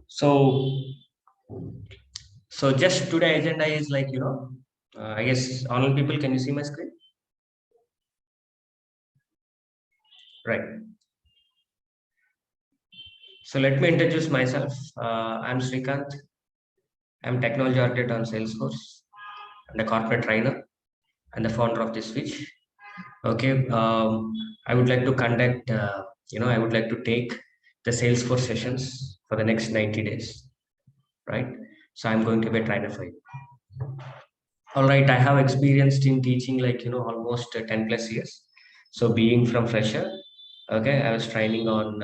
So, so just today agenda is like, I guess online people, can you see my screen? Right. So let me introduce myself. I'm Srikanth. I'm technology architect on Salesforce and a corporate trainer and the founder of this Switch. Okay. I would like to conduct, I would like to take the Salesforce sessions for the next 90 days. Right. So I'm going to be a trainer for you. All right, I have experienced in teaching like almost 10 plus years. So being from fresher, okay, I was training on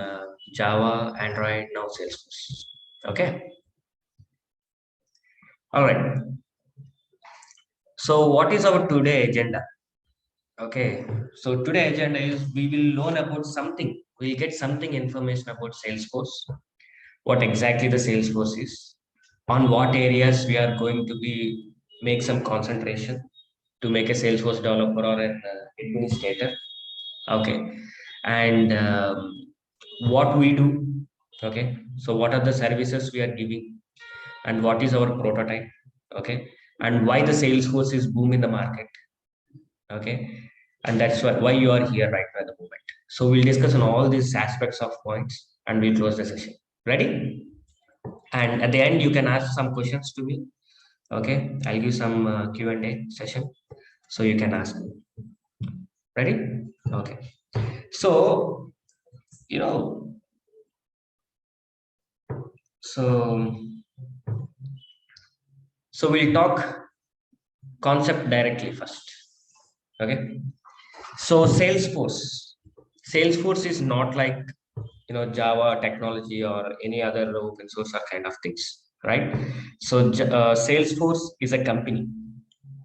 Java, Android, now Salesforce. Okay, all right. So what is our today agenda? Okay, so today agenda is we will learn about something. We'll get something information about Salesforce, what exactly the Salesforce is, on what areas we are going to be make some concentration to make a Salesforce developer or an administrator. Okay, and what we do. Okay, so what are the services we are giving, and what is our prototype. Okay, and why the Salesforce is boom in the market. Okay, and that's why you are here right now at the moment. So we'll discuss on all these aspects of points, and we'll close the session. Ready? And at the end, you can ask some questions to me. Okay, I'll give some Q&A session, so you can ask me. Ready? Okay. So you know, so so we'll talk concept directly first. Okay. So Salesforce is not like Java technology or any other open source or kind of things, right? So Salesforce is a company,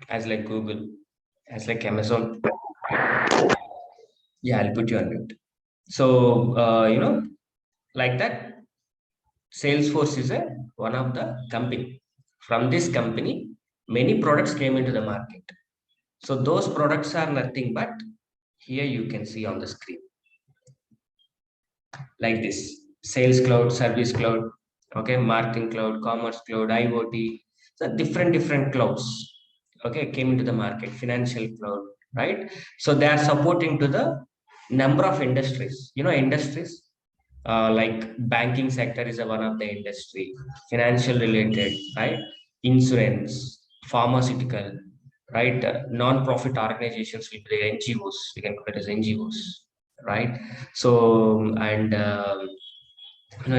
as like Google, as like Amazon. Yeah, I'll put you on mute. So like that, Salesforce is a one of the company. From this company, many products came into the market. So those products are nothing but here you can see on the screen like this: Sales Cloud, Service Cloud, okay, Marketing Cloud, Commerce Cloud, IoT. So different clouds, okay, came into the market. Financial Cloud, right? So they are supporting to the number of industries. Industries like banking sector is a one of the industry, financial related, right? Insurance, pharmaceutical, right? Non-profit organizations will be NGOs. We can call it as NGOs, right? So and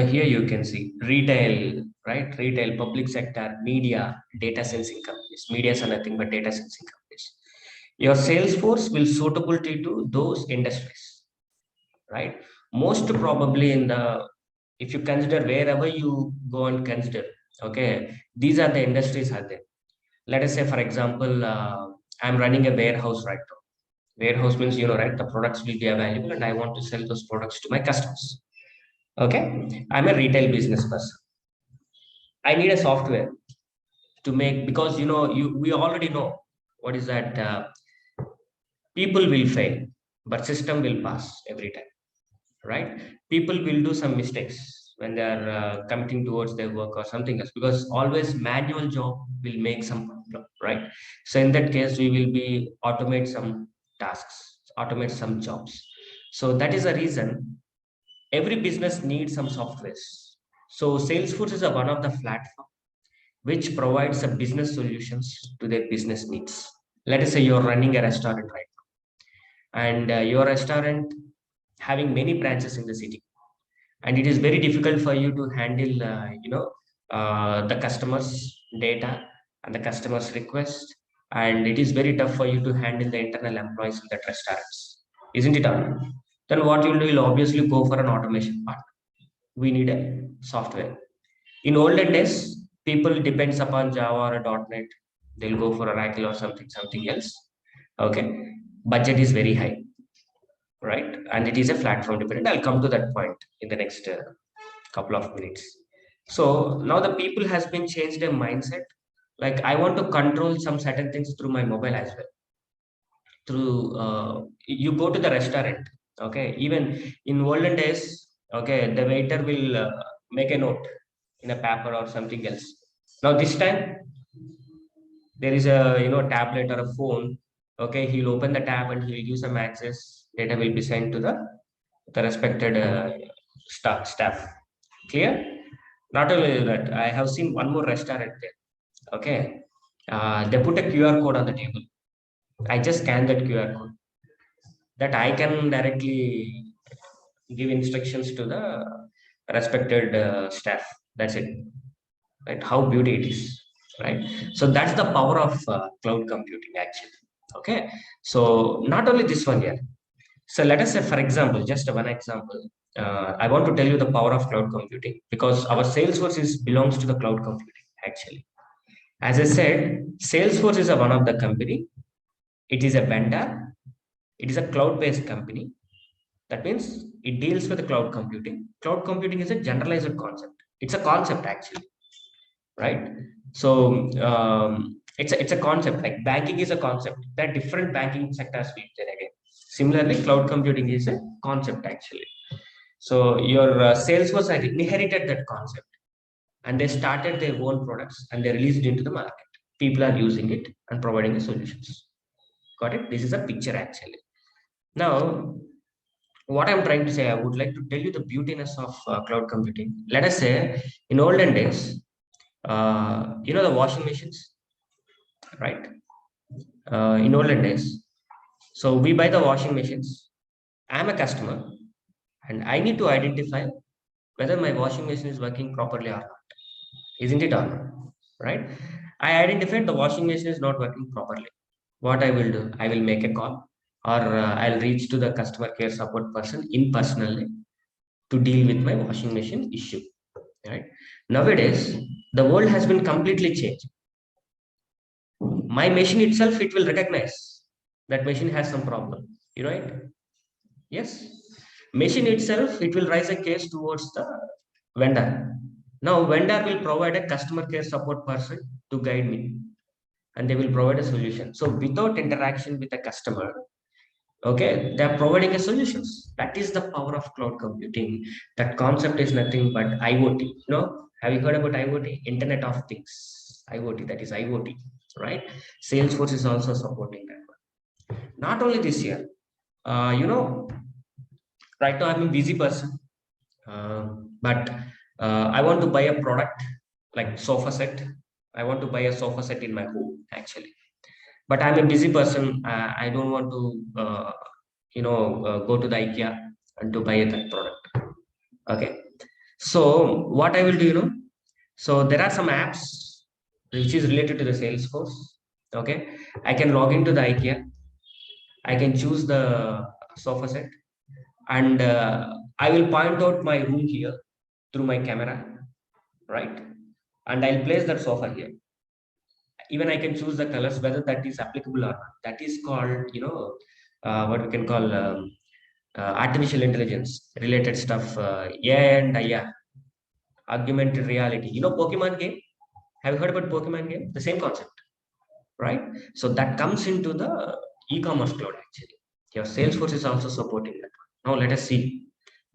here you can see retail, right? Retail, public sector, media, data sensing companies. Media are nothing but data sensing companies. Your sales force will suitability to those industries, right? Most probably in the, if you consider wherever you go and consider, okay, these are the industries are there. Let us say for example, I'm running a warehouse right now. Warehouse means, right, the products will be available and I want to sell those products to my customers. Okay, I'm a retail business person. I need a software to make, because we already know what is that, people will fail but system will pass every time, right? People will do some mistakes when they are committing towards their work or something else, because always manual job will make some problem, right? So in that case we will be automate some tasks, automate some jobs. So that is the reason every business needs some softwares. So Salesforce is a one of the platform which provides a business solutions to their business needs. Let us say you're running a restaurant right now, and your restaurant having many branches in the city, and it is very difficult for you to handle the customers data and the customers request, and it is very tough for you to handle the internal employees in that restaurants, isn't it all? Then what you'll do, you'll obviously go for an automation part. We need a software. In olden days, people depends upon Java or a .NET. They'll go for Oracle or something else. Okay, budget is very high, right? And it is a platform dependent. I'll come to that point in the next couple of minutes. So now the people has been changed their mindset. Like I want to control some certain things through my mobile as well. Through you go to the restaurant, okay. Even in olden days, okay, the waiter will make a note in a paper or something else. Now this time there is a tablet or a phone. Okay, he'll open the tab and he'll use some access. Data will be sent to the respected staff. Clear? Not only that, I have seen one more restaurant there. Okay, they put a QR code on the table. I just scan that QR code. That I can directly give instructions to the respected staff. That's it. Right? How beauty it is. Right? So that's the power of cloud computing actually. Okay. So not only this one here. So let us say, for example, just one example. I want to tell you the power of cloud computing because our Salesforce belongs to the cloud computing actually. As I said, Salesforce is one of the company. It is a vendor. It is a cloud-based company. That means it deals with the cloud computing. Cloud computing is a generalized concept. It's a concept actually, right? So it's a concept. Like banking is a concept. There are different banking sectors there again. Similarly, cloud computing is a concept actually. So your Salesforce had inherited that concept, and they started their own products and they released it into the market. People are using it and providing the solutions. Got it? This is a picture actually. Now, what I'm trying to say, I would like to tell you the beautiness of cloud computing. Let us say in olden days, the washing machines, right? In olden days, so we buy the washing machines. I'm a customer and I need to identify whether my washing machine is working properly or not. Isn't it or not? Right? I identified the washing machine is not working properly. What I will do, I will make a call or I'll reach to the customer care support person in personally to deal with my washing machine issue. Right? Nowadays, the world has been completely changed. My machine itself, it will recognize that machine has some problem. Right? Yes. Machine itself, it will raise a case towards the vendor. Now, vendor will provide a customer care support person to guide me, and they will provide a solution. So, without interaction with the customer, okay, they are providing a solutions. That is the power of cloud computing. That concept is nothing but IoT. Have you heard about IoT? Internet of Things. IoT. That is IoT, right? Salesforce is also supporting that one. Not only this year, right now I'm a busy person, but I want to buy a product like sofa set. I want to buy a sofa set in my home actually, but I'm a busy person. I don't want to go to the IKEA and to buy that product. Okay, so what I will do, so there are some apps which is related to the Salesforce. Okay, I can log into the IKEA. I can choose the sofa set, and I will point out my room here through my camera, right? And I'll place that sofa here. Even I can choose the colors, whether that is applicable or not. That is called, what we can call artificial intelligence related stuff, AI and IR, augmented reality. Pokemon game. Have you heard about Pokemon game? The same concept, right? So that comes into the e-commerce cloud actually. Your Salesforce is also supporting that. Now let us see.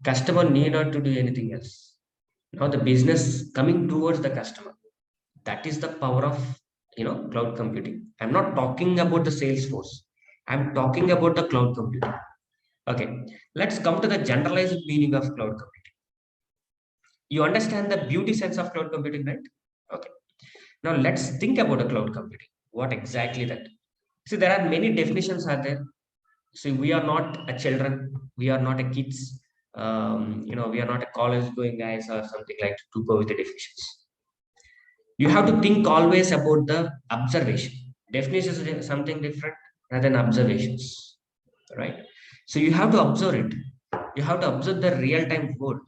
Customer need not to do anything else. Now the business coming towards the customer. That is the power of cloud computing. I'm not talking about the Salesforce. I'm talking about the cloud computing. Okay, let's come to the generalized meaning of cloud computing. You understand the beauty sense of cloud computing, right? Okay, now let's think about the cloud computing. What exactly that? See, there are many definitions are there. See, we are not a children, we are not a kids, we are not a college going guys or something like to go with the definitions. You have to think always about the observation. Definitions is something different rather than observations, right? So you have to observe it. You have to observe the real-time world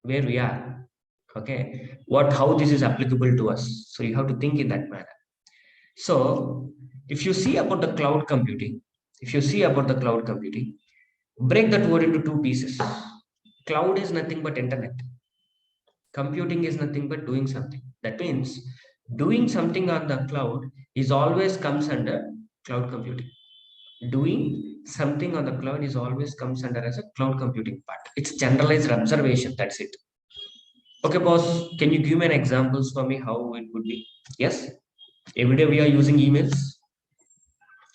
where we are. Okay, how this is applicable to us. So you have to think in that manner. So if you see about the cloud computing, break that word into two pieces. Cloud is nothing but internet. Computing is nothing but doing something. That means doing something on the cloud is always comes under cloud computing. Doing something on the cloud is always comes under as a cloud computing part. It's generalized observation. That's it. Okay, boss, can you give me an examples for me how it would be? Yes, every day we are using emails.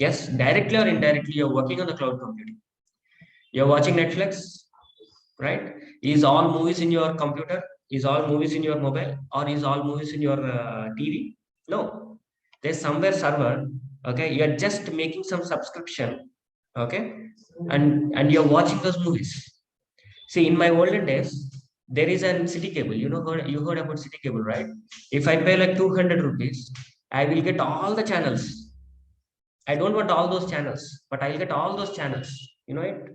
Yes, directly or indirectly, you're working on the cloud computing. You're watching Netflix, right? Is all movies in your computer? Is all movies in your mobile? Or is all movies in your TV? No, there's somewhere server. Okay, you're just making some subscription. Okay, and you're watching those movies. See, in my olden days, there is a city cable. You heard about city cable, right? If I pay like 200 rupees, I will get all the channels. I don't want all those channels, but I'll get all those channels. You know it?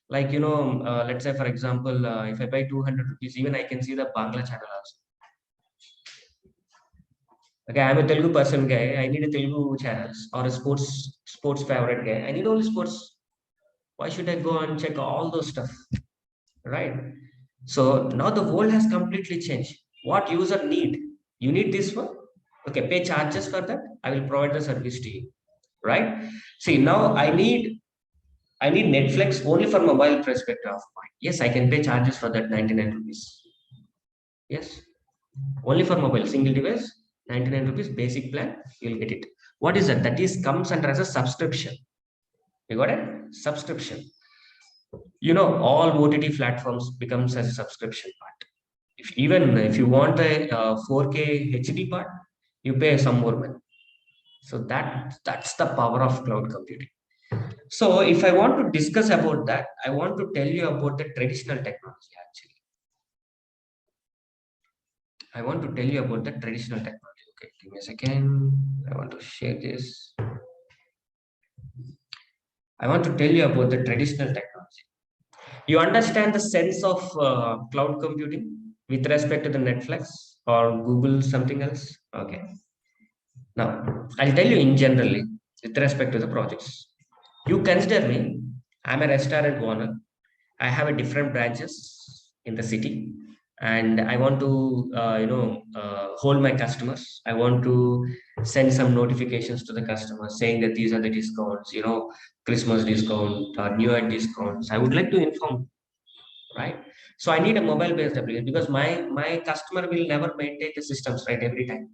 Like, let's say, for example, if I pay 200 rupees, even I can see the Bangla channel also. Okay, I'm a Telugu person guy. I need a Telugu channels or a sports favorite guy. I need only sports. Why should I go and check all those stuff? Right? So now the world has completely changed. What user need? You need this one? Okay, pay charges for that. I will provide the service to you. Right? See, now I need Netflix only for mobile perspective of mine. Yes, I can pay charges for that 99 rupees. Yes, only for mobile, single device, 99 rupees, basic plan, you'll get it. What is that? That is comes under as a subscription. You got it? Subscription. All OTT platforms becomes as a subscription part. Even if you want a 4K HD part, you pay some more money. So that's the power of cloud computing. So if I want to discuss about that, I want to tell you about the traditional technology actually. I want to tell you about the traditional technology. Okay, give me a second. I want to share this. I want to tell you about the traditional technology. You understand the sense of cloud computing with respect to the Netflix or Google something else? Okay. Now, I'll tell you in generally with respect to the projects. You consider me, I'm a restaurant owner. I have a different branches in the city, and I want to, hold my customers. I want to send some notifications to the customers saying that these are the discounts, Christmas discount or New Year discounts. I would like to inform, right? So I need a mobile-based application because my customer will never maintain the systems right every time,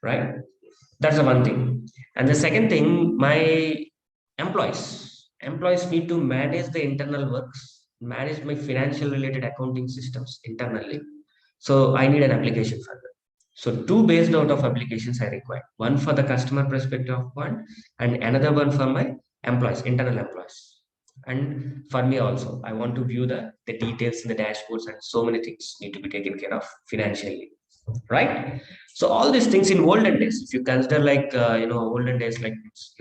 right? That's the one thing. And the second thing, my employees need to manage the internal works, manage my financial related accounting systems internally. So I need an application for that. So two based out of applications I require. One for the customer perspective of one, and another one for my employees, internal employees. And for me also, I want to view the details in the dashboards, and so many things need to be taken care of financially, right? So all these things in olden days, if you consider like olden days like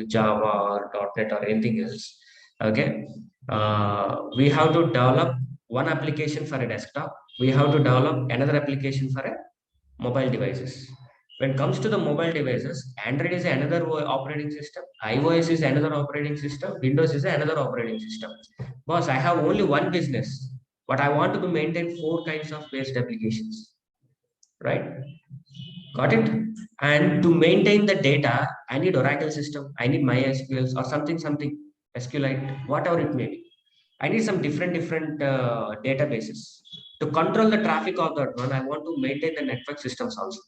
Java or .NET or anything else, okay, we have to develop one application for a desktop. We have to develop another application for a mobile devices. When it comes to the mobile devices, Android is another operating system, iOS is another operating system, Windows is another operating system. Boss, I have only one business, but I want to maintain four kinds of based applications, right? Got it? And to maintain the data, I need Oracle system, I need MySQL or something, SQLite, whatever it may be. I need some different databases. To control the traffic of that one, I want to maintain the network systems also,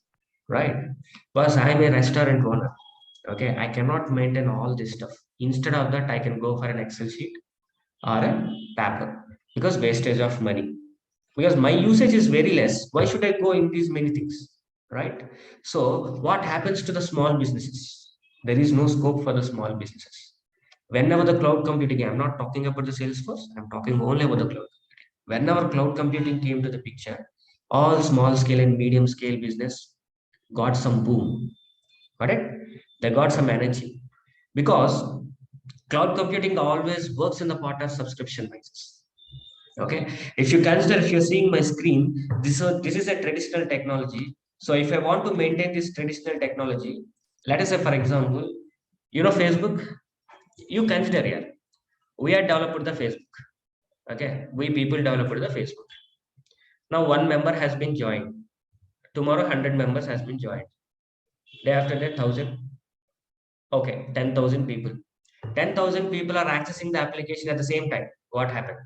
right? Because I am a restaurant owner. Okay, I cannot maintain all this stuff. Instead of that, I can go for an Excel sheet or a paper because wastage of money. Because my usage is very less. Why should I go in these many things? Right? So, what happens to the small businesses? There is no scope for the small businesses. Whenever the cloud computing, I'm not talking about the Salesforce, I'm talking only about the cloud. Whenever cloud computing came to the picture, all small scale and medium scale business got some boom. Got it? They got some energy because cloud computing always works in the part of subscription basis. Okay, if you consider, if you're seeing my screen, this is a traditional technology. So if I want to maintain this traditional technology, let us say for example, Facebook, you consider here, we are developed the Facebook. Okay, we people developed the Facebook. Now one member has been joined. Tomorrow 100 members has been joined. Day after that 1,000. Okay, 10,000 people. 10,000 people are accessing the application at the same time. What happened?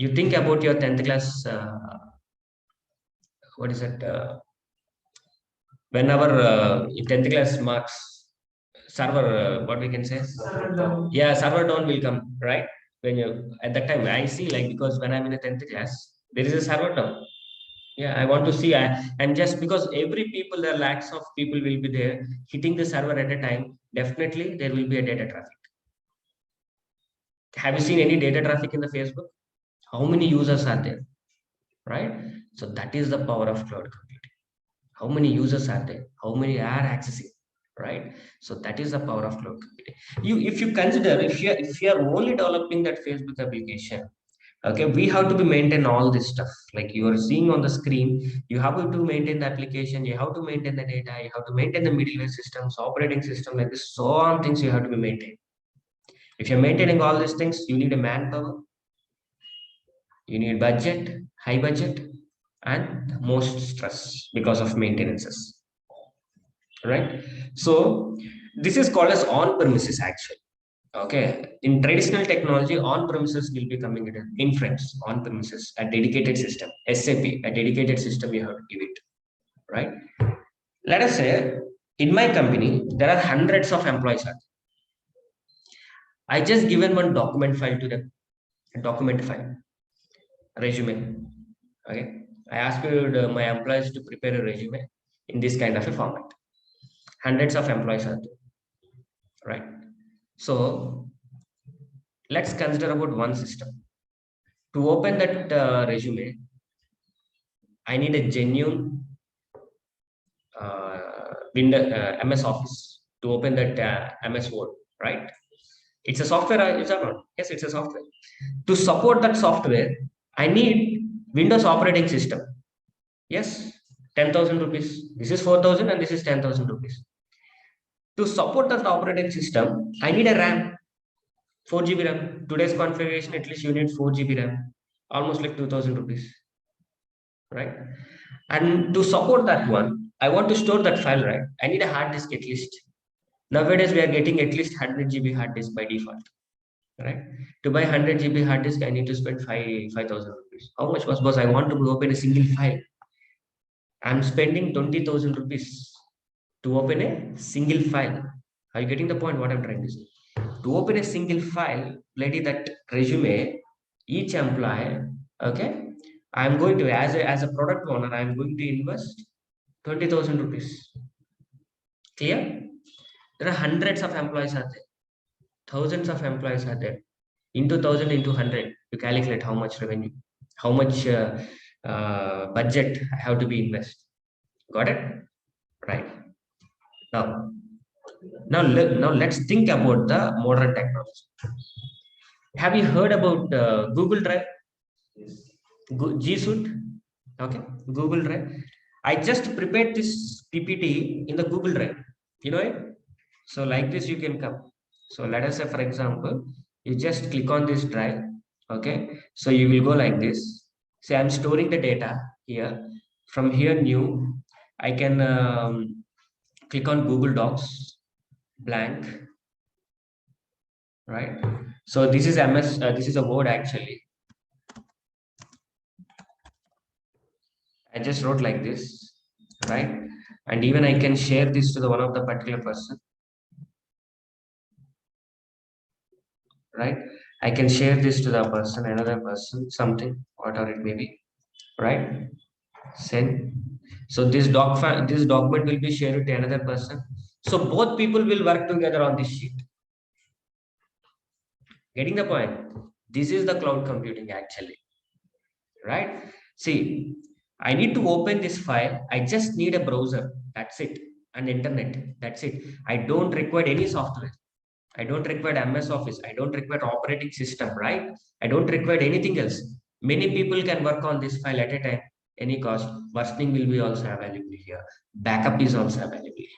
You think about your 10th class, what is it? Whenever 10th class marks, server, what we can say? Server down. Yeah, server down will come, right? When you, at that time, I see, like, because when I'm in the 10th class, there is a server down. Yeah, I want to see. And just because every people, there are lakhs of people will be there hitting the server at a time, definitely there will be a data traffic. Have you seen any data traffic in the Facebook? How many users are there? Right? So that is the power of cloud computing. How many users are there? How many are accessing? Right? So that is the power of cloud computing. If you consider, if you are only developing that Facebook application, okay, we have to be maintain all this stuff like you are seeing on the screen. You have to maintain the application, you have to maintain the data, you have to maintain the middleware systems, operating system, like this, so on things you have to be maintained. If you're maintaining all these things, you need a manpower, you need budget, high budget, and most stress because of maintenances, right? So this is called as on-premises actually. Okay, in traditional technology, on-premises will be coming in inference on-premises, a dedicated system, SAP, a dedicated system you have to give it, right? Let us say in my company, there are hundreds of employees. I just given one document file to them, a document file, resume. Okay, I asked my employees to prepare a resume in this kind of a format. Hundreds of employees are there, right? So let's consider about one system. To open that resume, I need a genuine MS Office to open that MS Word, right? It's a software, is that not? Yes, it's a software. To support that software, I need Windows operating system. Yes, 10,000 rupees. This is 4,000 and this is 10,000 rupees. To support that operating system, I need a RAM, 4 GB RAM. Today's configuration, at least you need 4 GB RAM, almost like 2,000 rupees, right? And to support that one, I want to store that file, right? I need a hard disk at least. Nowadays, we are getting at least 100 GB hard disk by default, right? To buy 100 GB hard disk, I need to spend 5,000 rupees. How much was I want to open a single file? I'm spending 20,000 rupees to open a single file. Are you getting the point what I'm trying to say? To open a single file, lady, that resume, each employee, okay, I'm going to, as a product owner, I'm going to invest 20,000 rupees. Clear? There are hundreds of employees are there. Thousands of employees are there. Into 1,000 into 100, you calculate how much revenue, how much budget I have to be invest. Got it? Right. Now, now let's think about the modern technology. Have you heard about Google Drive? G Suite? Okay, Google Drive. I just prepared this PPT in the Google Drive. You know it? So like this, you can come. So let us say, for example, you just click on this drive. Okay, so you will go like this. Say I'm storing the data here. From here, new. I can click on Google Docs, blank, right? So this is MS. This is a Word actually. I just wrote like this, right? And even I can share this to the one of the particular person, right? I can share this to the person, another person, something, whatever it may be, right? Send. So this this document will be shared to another person. So both people will work together on this sheet. Getting the point? This is the cloud computing actually, right? See, I need to open this file. I just need a browser. That's it. And internet. That's it. I don't require any software. I don't require MS Office. I don't require operating system, right? I don't require anything else. Many people can work on this file at a time, any cost. Versioning will be also available here. Backup is also available here.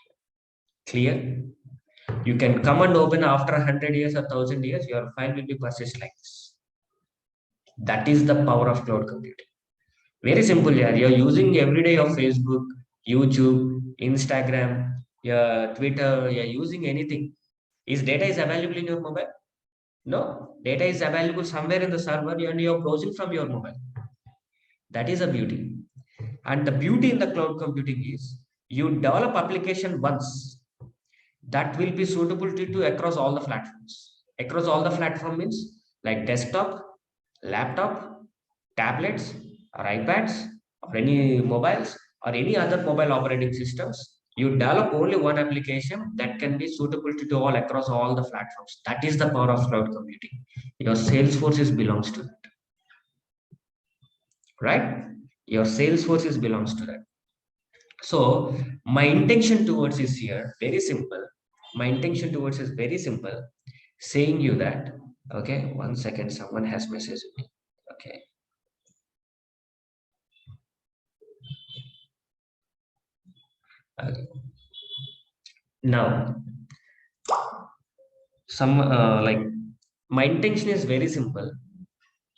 Clear? You can come and open after 100 years or 1,000 years, your file will be persist like this. That is the power of cloud computing. Very simple, yeah. You're using every day of Facebook, YouTube, Instagram, your Twitter, you're using anything. Is data is available in your mobile? No, data is available somewhere in the server and you're browsing from your mobile. That is a beauty. And the beauty in the cloud computing is you develop application once that will be suitable to across all the platforms. Across all the platform means like desktop, laptop, tablets, or iPads, or any mobiles, or any other mobile operating systems. You develop only one application that can be suitable to all across all the platforms. That is the power of cloud computing. Your Salesforce is belongs to that, right? Your Salesforce is belongs to that. So my intention towards is here very simple. My intention towards is very simple, saying you that. Okay, 1 second, someone has messaged me. Okay. Okay. Now, some like my intention is very simple,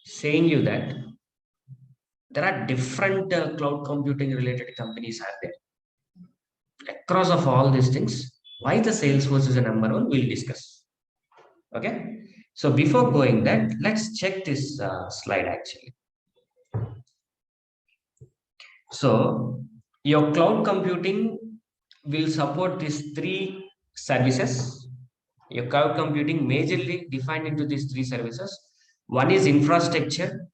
saying you that there are different cloud computing related companies are there across of all these things. Why the Salesforce is a number one, we'll discuss. Okay. So before going that, let's check this slide actually. So your cloud computing will support these three services. Your cloud computing majorly defined into these three services. One is infrastructure,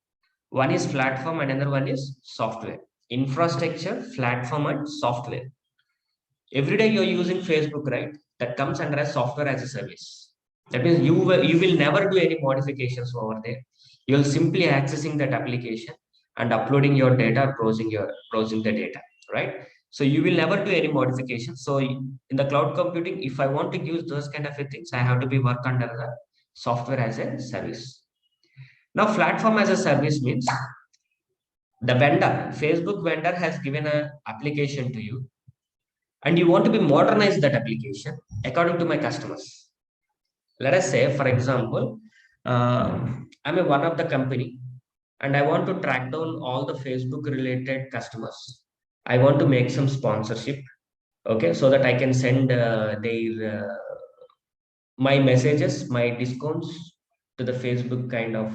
one is platform, and another one is software. Infrastructure, platform, and software. Every day you're using Facebook, right? That comes under as software as a service. That means you will never do any modifications over there. You'll simply accessing that application and uploading your data, browsing the data, right? So you will never do any modifications. So in the cloud computing, if I want to use those kind of things, I have to be work under the software as a service. Now, platform as a service means the vendor, Facebook vendor has given an application to you, and you want to be modernize that application according to my customers. Let us say, for example, I'm a one of the company, and I want to track down all the Facebook related customers. I want to make some sponsorship, okay, so that I can send their my messages, my discounts to the Facebook kind of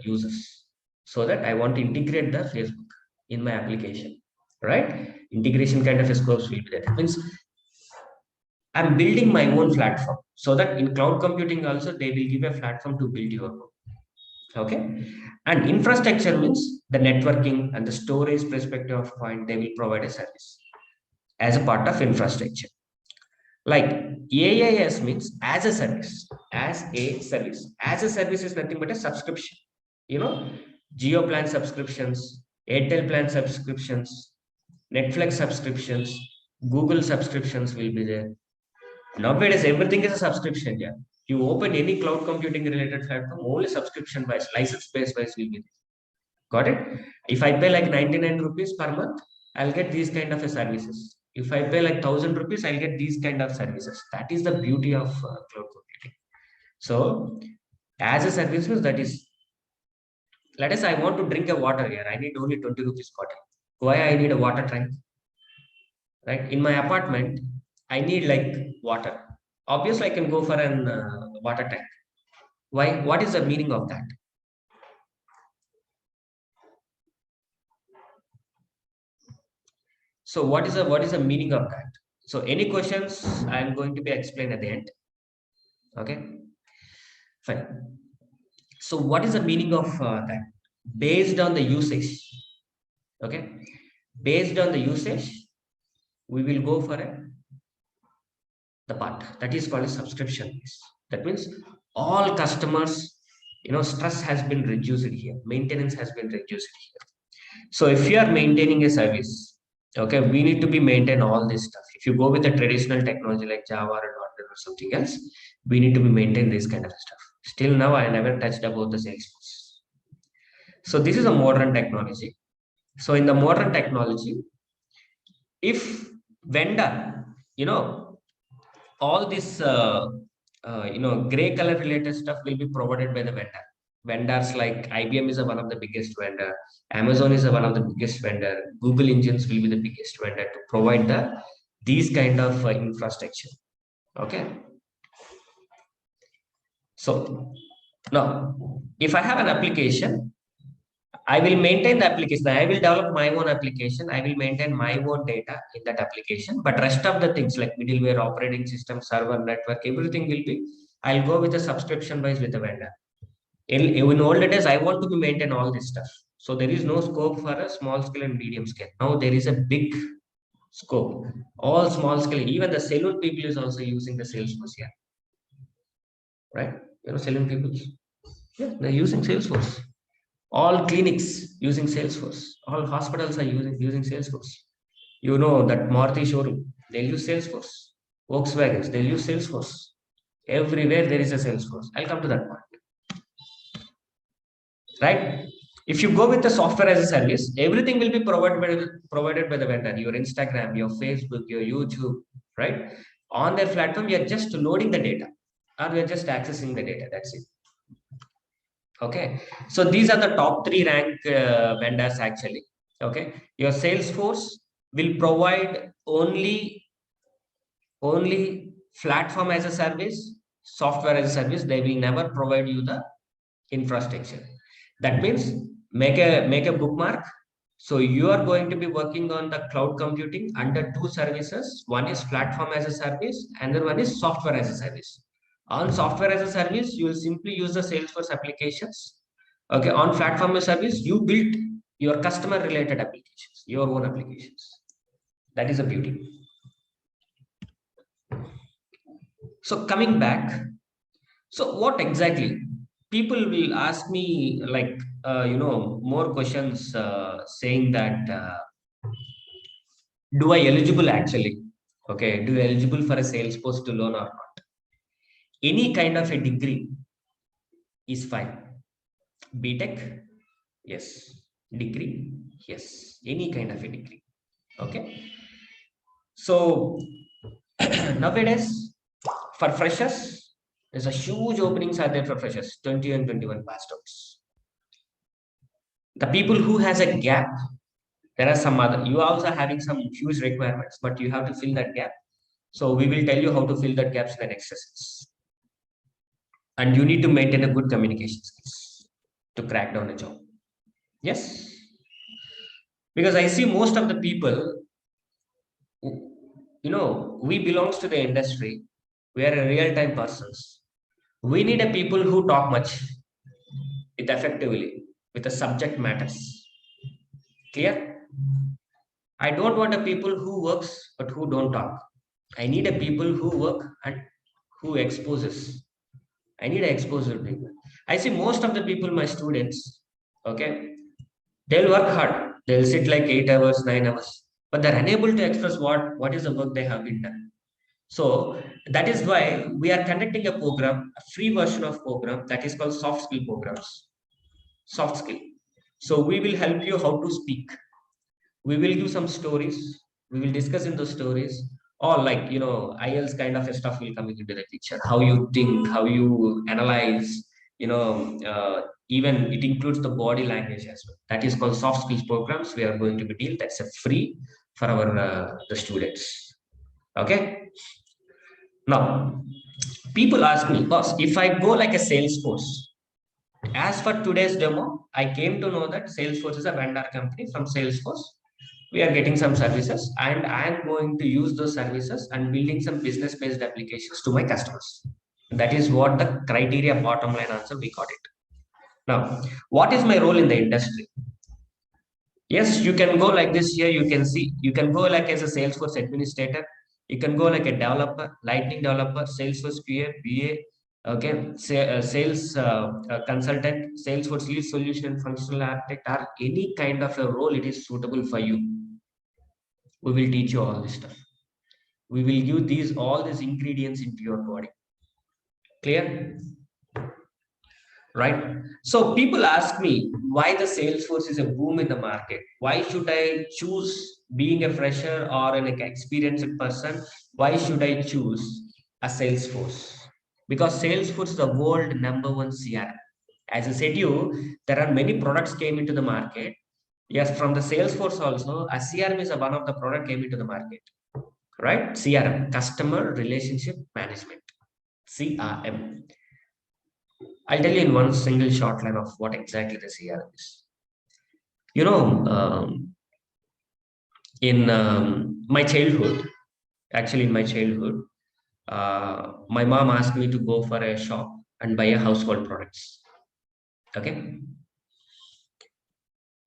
users, so that I want to integrate the Facebook in my application, right? Integration kind of a scopes will be there. It means I'm building my own platform, so that in cloud computing also they will give a platform to build your own. Okay, and infrastructure means the networking and the storage perspective of point they will provide a service as a part of infrastructure. Like AIS means as a service, as a service. As a service is nothing but a subscription. You know, Geo plan subscriptions, Airtel plan subscriptions, Netflix subscriptions, Google subscriptions will be there. Nowadays, everything is a subscription. Yeah, you open any cloud computing related platform, only subscription wise, license based wise will be there. Got it? If I pay like 99 rupees per month, I'll get these kind of a services. If I pay like 1,000 rupees, I'll get these kind of services. That is the beauty of cloud computing. So, as a service, that is, let us I want to drink a water here. I need only 20 rupees bottle. Why I need a water tank? Right? In my apartment, I need like water. Obviously, I can go for an water tank. Why? What is the meaning of that? So what is the meaning of that? So any questions I'm going to be explained at the end. Okay, fine. So what is the meaning of that? Based on the usage. Okay, based on the usage, we will go for the part that is called a subscription. That means all customers, stress has been reduced here. Maintenance has been reduced here. So if you are maintaining a service, okay, we need to be maintain all this stuff. If you go with a traditional technology like Java or .NET or something else, we need to be maintain this kind of stuff. Still now, I never touched about the Salesforce. So this is a modern technology. So in the modern technology, if vendor, all this, gray color related stuff will be provided by the vendor. Vendors like IBM is one of the biggest vendor, Amazon is one of the biggest vendor, Google engines will be the biggest vendor to provide these kind of infrastructure. Okay, so Now, if I have an application, I will maintain the application. I will develop my own application. I will maintain my own data in that application. But rest of the things like middleware, operating system, server, network, everything will be, I'll go with a subscription wise with a vendor. In older days, I want to be maintain all this stuff. So there is no scope for a small scale and medium scale. Now there is a big scope. All small scale, even the saloon people is also using the Salesforce here, right? Saloon people, yeah, they're using Salesforce. All clinics using Salesforce. All hospitals are using Salesforce. That Maruti showroom, they'll use Salesforce. Volkswagens, they'll use Salesforce. Everywhere there is a Salesforce. I'll come to that point. Right? If you go with the software as a service, everything will be provided by the vendor. Your Instagram, your Facebook, your YouTube, right? On their platform, you're just loading the data, or you're just accessing the data. That's it. Okay. So these are the top 3 rank vendors actually. Okay. Your Salesforce will provide only platform as a service, software as a service. They will never provide you the infrastructure. That means make a bookmark. So you are going to be working on the cloud computing under 2 services. One is platform as a service, and the one is software as a service. On software as a service, you will simply use the Salesforce applications. Okay, on platform as a service, you build your customer related applications, your own applications. That is a beauty. So coming back, so what exactly? People will ask me like more questions saying that do I eligible actually? Okay, do you eligible for a Salesforce to loan or not? Any kind of a degree is fine. BTech, yes. Degree, yes. Any kind of a degree. Okay. So nowadays for freshers, there's a huge openings are there for freshers, 20 and 21 passed outs. The people who has a gap, there are some other, you also having some huge requirements, but you have to fill that gap. So we will tell you how to fill that gaps in the next sessions. And you need to maintain a good communication skills to crack down a job. Yes. Because I see most of the people, we belongs to the industry. We are a real-time persons. We need a people who talk much, with effectively, with the subject matters. Clear? I don't want a people who works but who don't talk. I need a people who work and who exposes. I need an exposure people. I see most of the people, my students, okay, they'll work hard. They'll sit like 8 hours, 9 hours, but they're unable to express what is the work they have been done. So that is why we are conducting a program, a free version of program that is called soft skill programs. Soft skill. So we will help you how to speak. We will give some stories. We will discuss in those stories. Or like IELTS kind of stuff will come into the picture. How you think, how you analyze. Even it includes the body language as well. That is called soft skills programs. We are going to be deal. That's a free for our the students. Okay. Now, people ask me, boss, if I go like a Salesforce, as for today's demo, I came to know that Salesforce is a vendor company from Salesforce. We are getting some services and I am going to use those services and building some business-based applications to my customers. That is what the criteria bottom line answer we got it. Now, what is my role in the industry? Yes, you can go like this here. You can see, you can go like as a Salesforce administrator. You can go like a developer, Lightning developer, Salesforce QA, BA, okay, sales consultant, Salesforce lead solution, functional architect, or any kind of a role it is suitable for you. We will teach you all this stuff. We will give all these ingredients into your body. Clear? Right? So people ask me why the Salesforce is a boom in the market. Why should I choose being a fresher or an experienced person? Why should I choose a Salesforce? Because Salesforce is the world #1 CRM. As I said to you, there are many products came into the market. Yes, from the Salesforce also, a CRM is one of the product came into the market. Right? CRM, Customer Relationship Management. CRM. I'll tell you in one single short line of what exactly the CRM is. You know, in my childhood, actually in my childhood, my mom asked me to go for a shop and buy a household products. Okay,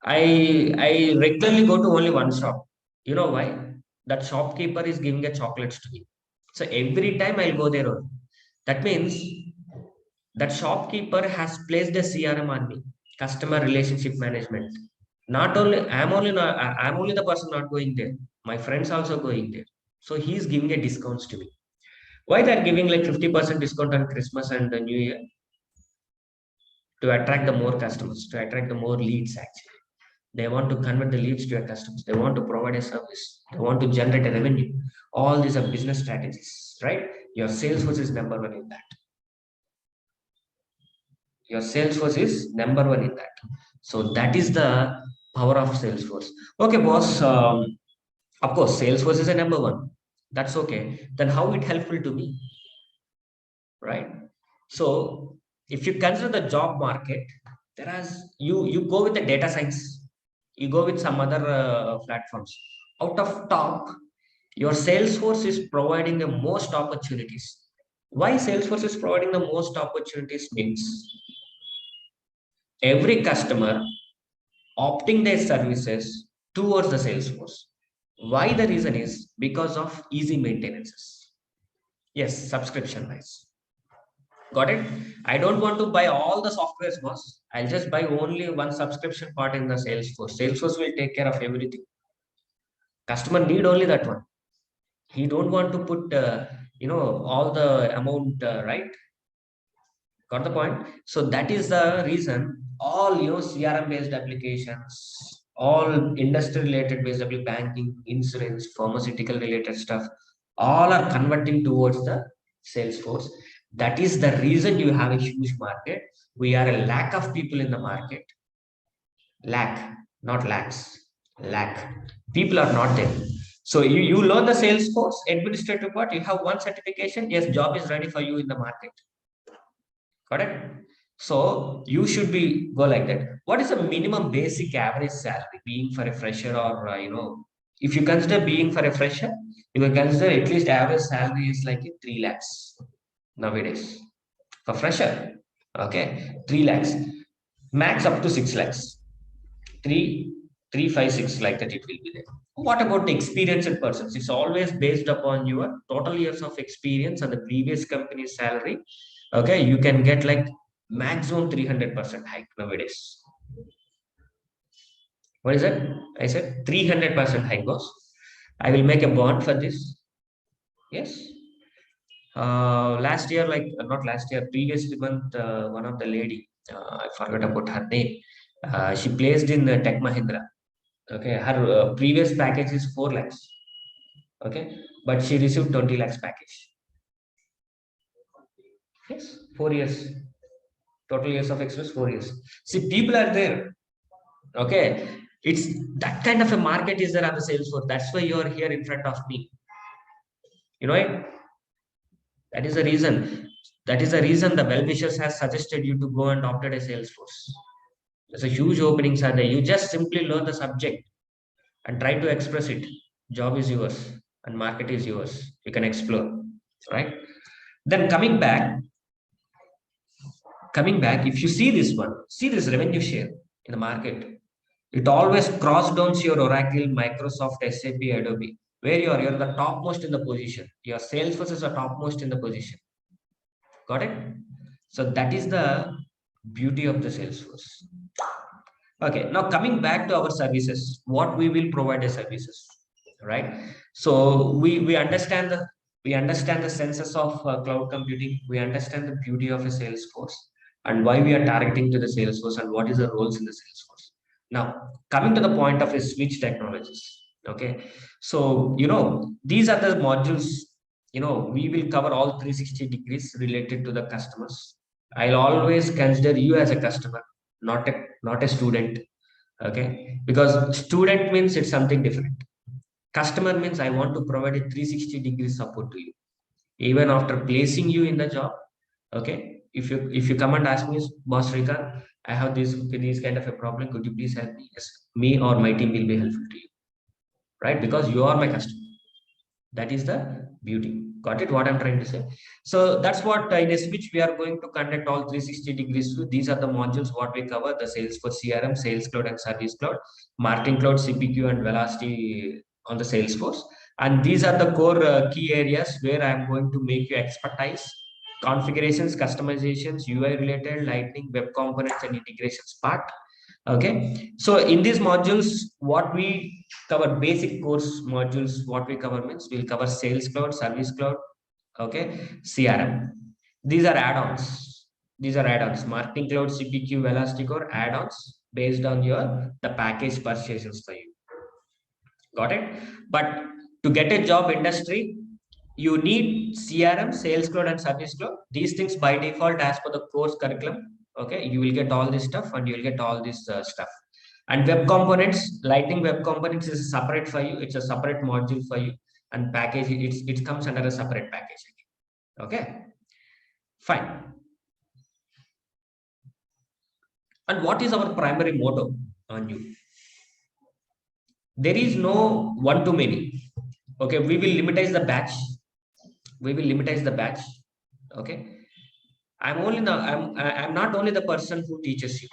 I regularly go to only one shop. You know why? That shopkeeper is giving a chocolates to me. So every time I'll go there only. That means that shopkeeper has placed a CRM on me, customer relationship management. Not only I'm only the person not going there. My friends also going there. So he's giving a discounts to me. Why they're giving like 50% discount on Christmas and the New Year? To attract the more customers, to attract the more leads actually. They want to convert the leads to your customers. They want to provide a service. They want to generate a revenue. All these are business strategies, right? Your sales force is number one in that. Your sales force is number one in that. So that is the power of Salesforce. Okay, boss. Of course, Salesforce is a number one. That's okay. Then how it helpful to me, right? So if you consider the job market, there has you go with the data science, you go with some other platforms. Out of top, your Salesforce is providing the most opportunities. Why Salesforce is providing the most opportunities means every customer opting their services towards the Salesforce. Why the reason is because of easy maintenances. Yes, subscription wise. Got it? I don't want to buy all the softwares, boss. I'll just buy only one subscription part in the Salesforce. Salesforce will take care of everything. Customer need only that one. He don't want to put, all the amount, right? Got the point? So that is the reason all CRM based applications, all industry related based banking, insurance, pharmaceutical related stuff, all are converting towards the Salesforce. That is the reason you have a huge market. We are a lack of people in the market. Lack, not lacks. Lack. People are not there. So you learn the Salesforce administrative part. You have one certification. Yes, job is ready for you in the market. Correct? So you should be go like that. What is the minimum basic average salary being for a fresher or if you consider being for a fresher, you can consider at least average salary is like 3 lakhs nowadays for fresher. Okay, 3 lakhs, max up to 6 lakhs, 3, 3, 5, 6 like that it will be there. What about the experienced persons? It's always based upon your total years of experience and the previous company's salary. Okay, you can get like maximum 300% hike nowadays. What is it? I said 300% hike, boss. I will make a bond for this. Yes. Last year, like not last year, previous month, one of the lady, I forgot about her name. She placed in Tech Mahindra. Okay, her previous package is 4 lakhs. Okay, but she received 20 lakhs package. Yes, 4 years. Total years of experience, 4 years. See, people are there. Okay, it's that kind of a market is there on the Salesforce. That's why you're here in front of me. You know it? That is the reason. That is the reason the well-wishers has suggested you to go and opt at a Salesforce. There's a huge openings are there. You just simply learn the subject and try to express it. Job is yours and market is yours. You can explore, right? Then coming back, if you see this one, see this revenue share in the market. It always cross downs your Oracle, Microsoft, SAP, Adobe, where you're the topmost in the position. Your Salesforce is the topmost in the position. Got it? So that is the beauty of the Salesforce. Okay, now coming back to our services, what we will provide as services, right? So we understand the senses of cloud computing. We understand the beauty of a Salesforce and why we are targeting to the Salesforce and what is the roles in the Salesforce. Now, coming to the point of a switch technologies. Okay, so these are the modules. We will cover all 360 degrees related to the customers. I'll always consider you as a customer, not a student. Okay, because student means it's something different. Customer means I want to provide a 360 degree support to you even after placing you in the job. Okay, If you come and ask me, boss Srikanth, I have this kind of a problem, could you please help me? Yes, me or my team will be helpful to you, right? Because you are my customer. That is the beauty. Got it, what I'm trying to say? So that's what in a switch we are going to conduct all 360 degrees view. These are the modules what we cover: the Salesforce CRM, Sales Cloud and Service Cloud, Marketing Cloud, CPQ and Velocity on the Salesforce. And these are the core key areas where I'm going to make you expertise: configurations, customizations, UI related, lightning, web components and integrations part. Okay, so in these modules what we cover, basic course modules what we cover means we'll cover Sales Cloud, Service Cloud, okay, CRM. These are add-ons. These are add-ons. Marketing Cloud, CPQ, Elastic or add-ons based on your the package purchases for you. Got it? But to get a job industry, you need CRM, Sales Cloud, and Service Cloud. These things by default, as per the course curriculum, okay, you will get all this stuff and you will get all this stuff. And web components, Lightning Web Components is separate for you. It's a separate module for you, and package it comes under a separate package. Okay, fine. And what is our primary motto on you? There is no one to many. Okay, we will limitize the batch. We will limitize the batch. Okay, I'm not only the person who teaches you.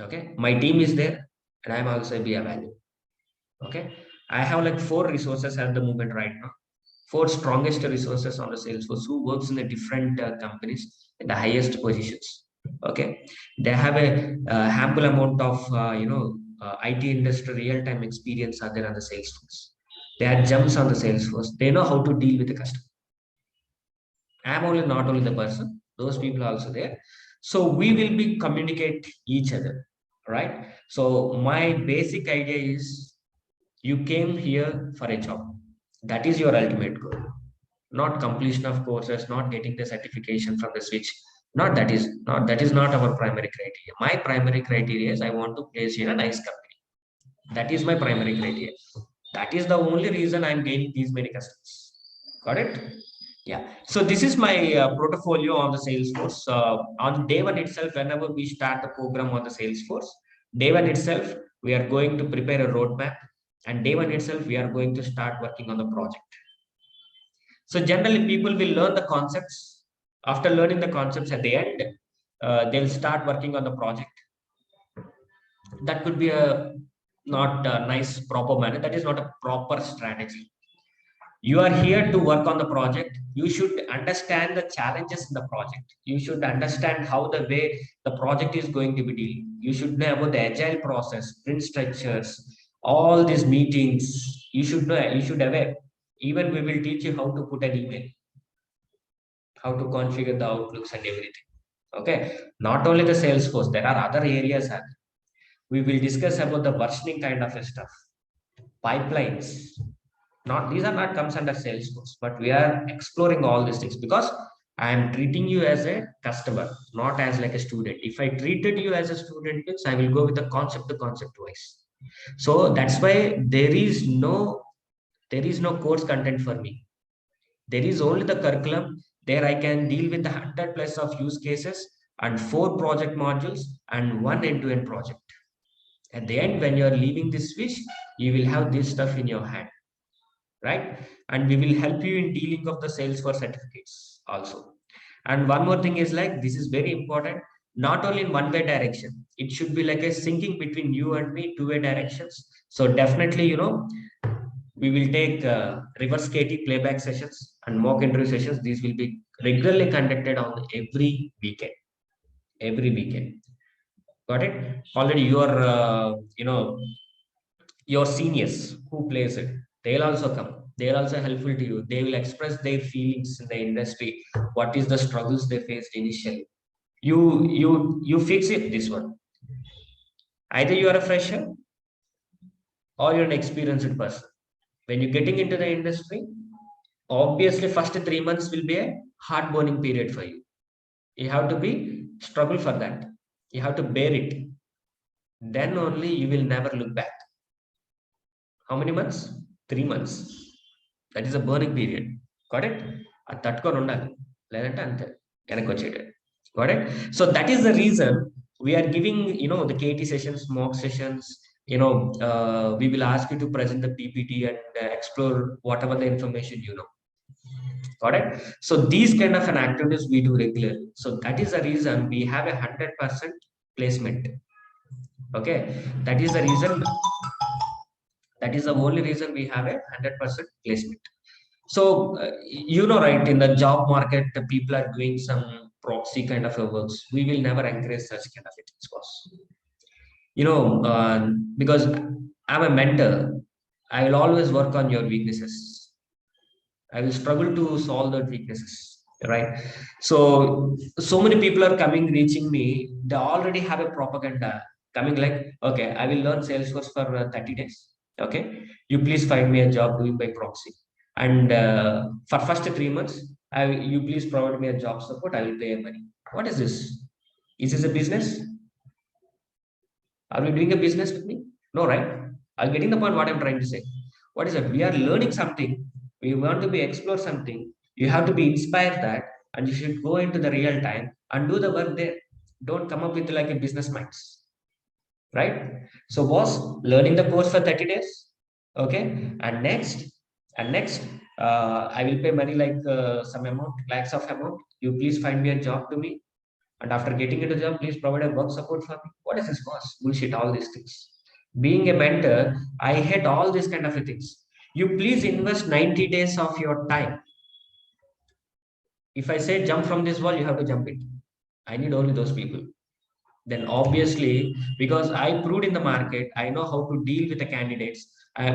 Okay, my team is there, and I'm also be available. Okay, I have like 4 resources at the moment right now. 4 strongest resources on the Salesforce who works in the different companies in the highest positions. Okay, they have a ample amount of IT industry real time experience are there on the Salesforce. They are gems on the Salesforce. They know how to deal with the customer. I'm only not only the person; those people are also there. So we will be communicate each other, right? So my basic idea is you came here for a job. That is your ultimate goal, not completion of courses, not getting the certification from the switch. Not our primary criteria. My primary criteria is I want to place you in a nice company. That is my primary criteria. That is the only reason I'm gaining these many customers. Got it? Yeah. So this is my portfolio on the Salesforce. On day one itself, whenever we start the program on the Salesforce, day one itself, we are going to prepare a roadmap, and day one itself, we are going to start working on the project. So generally, people will learn the concepts. After learning the concepts at the end, they'll start working on the project. That could be a not a nice proper manner. That is not a proper strategy. You are here to work on the project. You should understand the challenges in the project. You should understand how the way the project is going to be dealt. You should know about the agile process, sprint structures, all these meetings. You should know, you should aware. Even we will teach you how to put an email, how to configure the outlooks and everything. Okay, not only the Salesforce, there are other areas. We will discuss about the versioning kind of stuff, pipelines. Not these are not comes under Salesforce, but we are exploring all these things because I am treating you as a customer, not as like a student. If I treated you as a student means I will go with the concept to concept wise. So that's why there is no course content for me. There is only the curriculum. There I can deal with the 100 plus of use cases and 4 project modules and 1 end-to-end project. At the end, when you are leaving this switch, you will have this stuff in your hand, right? And we will help you in dealing of the Salesforce certificates also. And one more thing is like this is very important. Not only in one-way direction, it should be like a syncing between you and me, 2-way directions. So definitely, we will take reverse KT playback sessions and mock interview sessions. These will be regularly conducted on every weekend. Every weekend. Got it? Already your seniors who plays it, they'll also come. They're also helpful to you. They will express their feelings in the industry. What is the struggles they faced initially? You fix it. This one. Either you are a fresher or you're an experienced person. When you're getting into the industry, obviously first 3 months will be a hard burning period for you. You have to be struggle for that. You have to bear it. Then only you will never look back. How many months? 3 months. That is a burning period. Got it? అది తట్టుకొని ఉండాలి లేదంటే అంతే Got it? So that is the reason we are giving, the KT sessions, mock sessions. We will ask you to present the PPT and explore whatever the information you know. Got it? So these kind of an activities we do regularly. So that is the reason we have 100% placement. Okay, that is the reason. That is the only reason we have 100% placement. So right, in the job market, the people are doing some proxy kind of a works. We will never encourage such kind of things, boss. Because I'm a mentor, I will always work on your weaknesses. I will struggle to solve those weaknesses, right? So many people are coming, reaching me. They already have a propaganda coming like, okay, I will learn Salesforce for 30 days. Okay, you please find me a job doing by proxy. And for first 3 months, you please provide me a job support. I will pay money. What is this? Is this a business? Are we doing a business with me? No, right? I'm getting the point what I'm trying to say. What is it? We are learning something. We want to be explore something. You have to be inspired that, and you should go into the real time and do the work there. Don't come up with like a business minds, right? So, boss, learning the course for 30 days. Okay, and next, I will pay money like some amount, lakhs of amount. You please find me a job to me, and after getting into the job, please provide a work support for me. What is this, boss? Bullshit, all these things. Being a mentor, I hate all these kind of things. You please invest 90 days of your time. If I say jump from this wall, you have to jump it. I need only those people. Then obviously, because I proved in the market, I know how to deal with the candidates.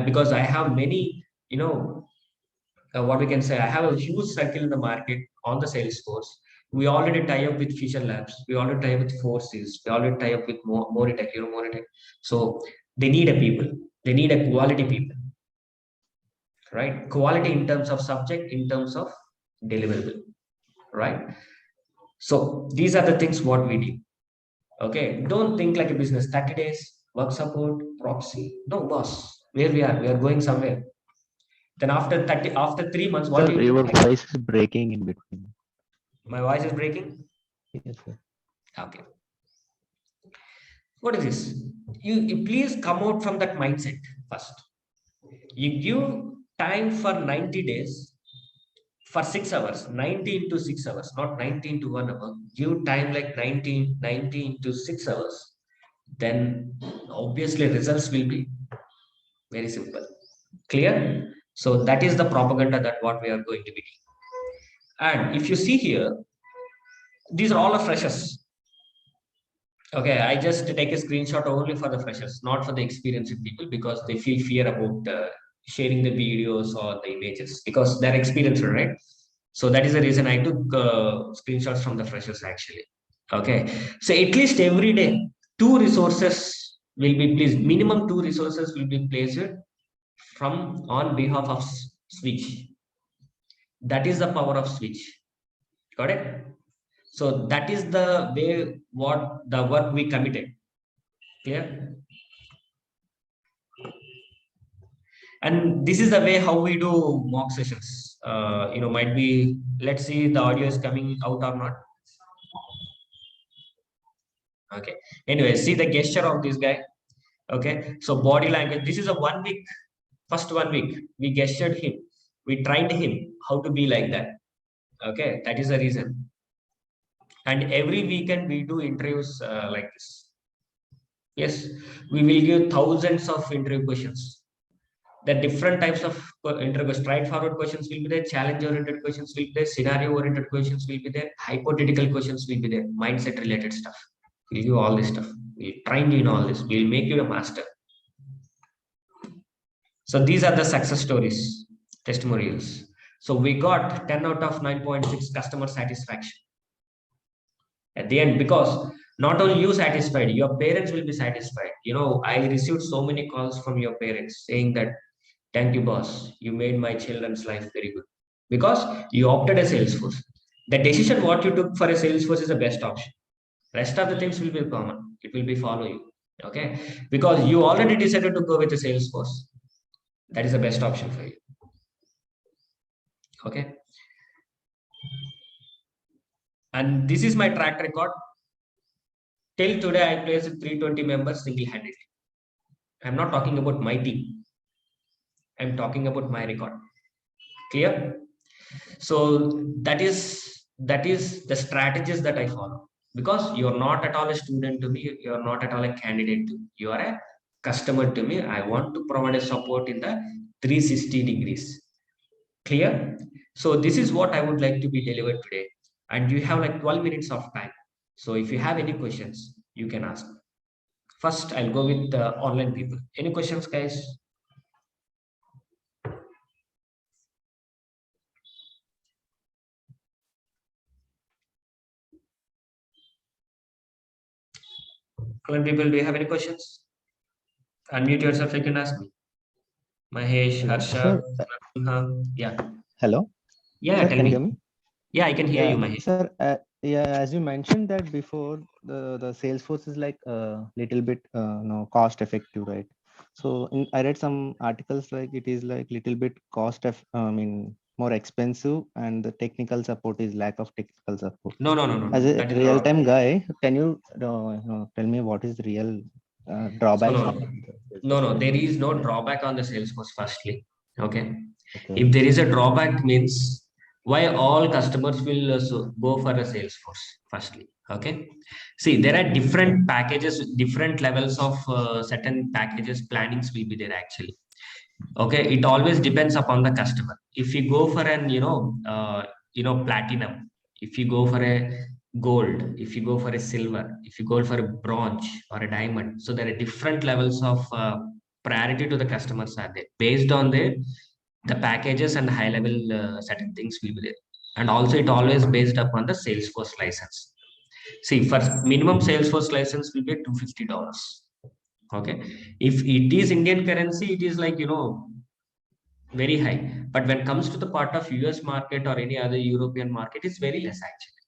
Because I have many, what we can say, I have a huge circle in the market on the Salesforce. We already tie up with Fusion Labs. We already tie up with Forces. We already tie up with Moritech, Moritech. So they need a people. They need a quality people, right? Quality in terms of subject, in terms of deliverable, right? So these are the things what we do. Okay, don't think like a business. 30 days, work support, proxy. No, boss. Where we are going somewhere. Then after 3 months, what Sir, do you your think? voice is breaking in between. My voice is breaking. Yes, sir. Okay. What is this? You please come out from that mindset first. You give time for 90 days for 6 hours, 19 to 6 hours, not 19 to 1 hour. Give time like 19 to 6 hours. Then obviously results will be very simple. Clear? So that is the propaganda that what we are going to be doing. And if you see here, these are all the freshers. Okay, I just take a screenshot only for the freshers, not for the experienced people because they feel fear about sharing the videos or the images because they're experienced, right? So that is the reason I took screenshots from the freshers actually. Okay, so at least every day, two resources will be placed, minimum two resources will be placed from on behalf of Switch. That is the power of Switch. Got it? So that is the way what the work we committed. Clear? And this is the way how we do mock sessions. Might be, let's see the audio is coming out or not. Okay. Anyway, see the gesture of this guy. Okay. So body language. This is a 1 week. First 1 week, we gestured him. We trained him how to be like that. Okay. That is the reason. And every weekend we do interviews like this. Yes, we will give thousands of interview questions. The different types of interview, straightforward questions will be there, challenge oriented questions will be there, scenario oriented questions will be there, hypothetical questions will be there, mindset related stuff. We'll give all this stuff. We'll train you in all this. We'll make you a master. So these are the success stories, testimonials. So we got 10 out of 9.6 customer satisfaction at the end because not only you satisfied, your parents will be satisfied. I received so many calls from your parents saying that, thank you, boss. You made my children's life very good because you opted a Salesforce. The decision what you took for a Salesforce is the best option. Rest of the things will be common. It will be follow you. Okay. Because you already decided to go with the Salesforce. That is the best option for you. Okay. And this is my track record. Till today, I placed 320 members single-handedly. I'm not talking about my team. I'm talking about my record. Clear? So that is the strategies that I follow, because you're not at all a student to me, you're not at all a candidate to me, you are a customer to me. I want to provide a support in the 360 degrees. Clear? So this is what I would like to be delivered today, and you have like 12 minutes of time. So if you have any questions, you can ask. First, I'll go with the online people. Any questions, guys? Online people, do you have any questions? Unmute yourself, you can ask me. Mahesh, Hello, Harsha, sir. yeah. Hello, Yeah, sir. tell Can you me. hear me? Yeah, I can hear you, Yeah, Mahesh. sir. Yeah, as you mentioned that before, the Salesforce is like a little bit no cost effective, right? So I read some articles like it is like little bit I mean more expensive, and the technical support is lack of technical support. No, no, no, no, As no. a That is real wrong. time guy, can you tell me what is the real So drawbacks no, of no, the no, Salesforce no. There license? is no drawback on the Salesforce. Firstly, okay. Okay. If there is a drawback, means why all customers will go for a Salesforce. Firstly, okay. See, there are different packages, different levels of certain packages. Plannings will be there actually. Okay, it always depends upon the customer. If you go for an platinum, if you go for a gold, if you go for a silver, if you go for a bronze or a diamond, so there are different levels of priority to the customers are there based on the packages, and high level certain things will be there. And also it always based upon the Salesforce license. See, for minimum Salesforce license will be $250. Okay, if it is Indian currency, it is like very high. But when it comes to the part of US market or any other European market, it's very less actually.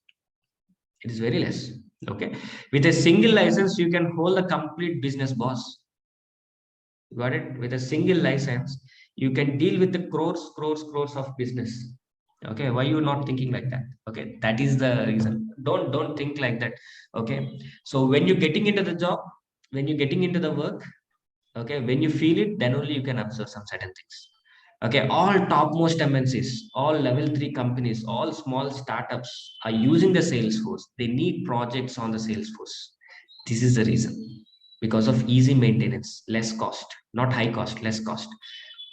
It is very less. Okay, with a single license you can hold a complete business, boss. Got it? With a single license you can deal with the crores of business. Okay, why you not thinking like that? Okay, that is the reason. Don't think like that. Okay, so when you're getting into the job, when you're getting into the work, okay, when you feel it, then only you can observe some certain things. Okay, all topmost MNCs, all level 3 companies, all small startups are using the Salesforce. They need projects on the Salesforce. This is the reason. Because of easy maintenance, less cost, not high cost, less cost.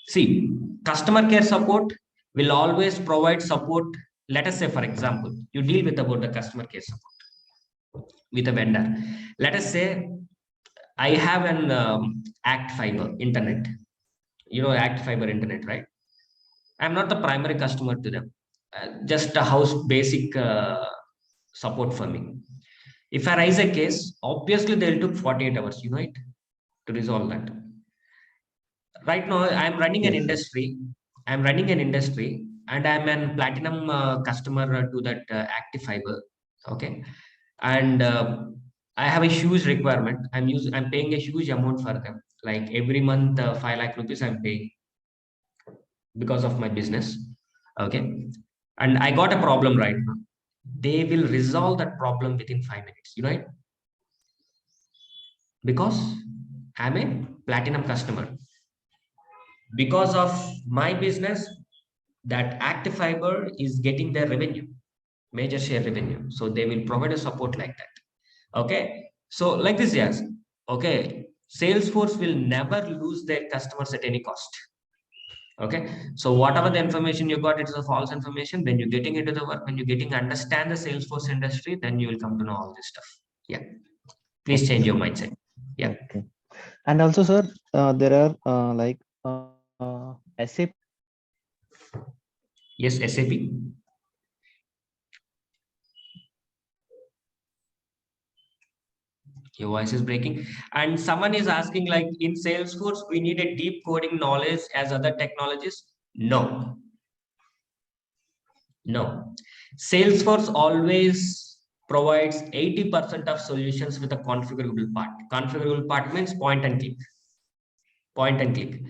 See, customer care support will always provide support. Let us say, for example, you deal with about the customer care support with a vendor. Let us say I have an Act Fiber internet. You know Act Fiber internet, right? I'm not the primary customer to them. Just a house basic support for me. If I raise a case, obviously they'll took 48 hours, to resolve that. Right now, I'm running an Yes, sir. industry. I'm running an industry, and I'm a platinum customer to that Active Fiber. Okay, and I have a huge requirement. I'm paying a huge amount for them. Like every month, 5 lakh rupees I'm paying because of my business. Okay, and I got a problem right now. They will resolve that problem within 5 minutes. Because I'm a platinum customer. Because of my business, that Active Fiber is getting their revenue, major share revenue. So they will provide a support like that. Okay. So like this, yes. Okay. Salesforce will never lose their customers at any cost. Okay. So whatever the information you got, it's a false information. When you're getting into the work, when you're getting understand the Salesforce industry, then you will come to know all this stuff. Yeah. Please Okay, change your sir. mindset. Yeah. Okay. And also, sir, there are SAP. Yes, SAP. Your voice is breaking. And someone is asking, like, in Salesforce, we need a deep coding knowledge as other technologies. No, no. Salesforce always provides 80% of solutions with a configurable part. Configurable part means point and click. Point and click.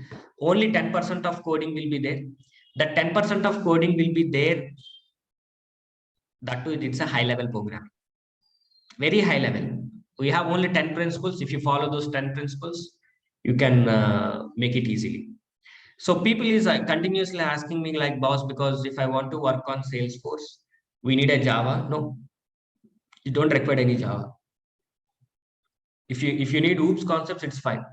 Only 10% of coding will be there. The 10% of coding will be there That too, it's a high level program, very high level. We have only 10 principles. If you follow those 10 principles, you can make it easily. So people is continuously asking me like, boss, because if I want to work on Salesforce, we need a Java. No, you don't require any Java. If you need OOPS concepts, it's fine.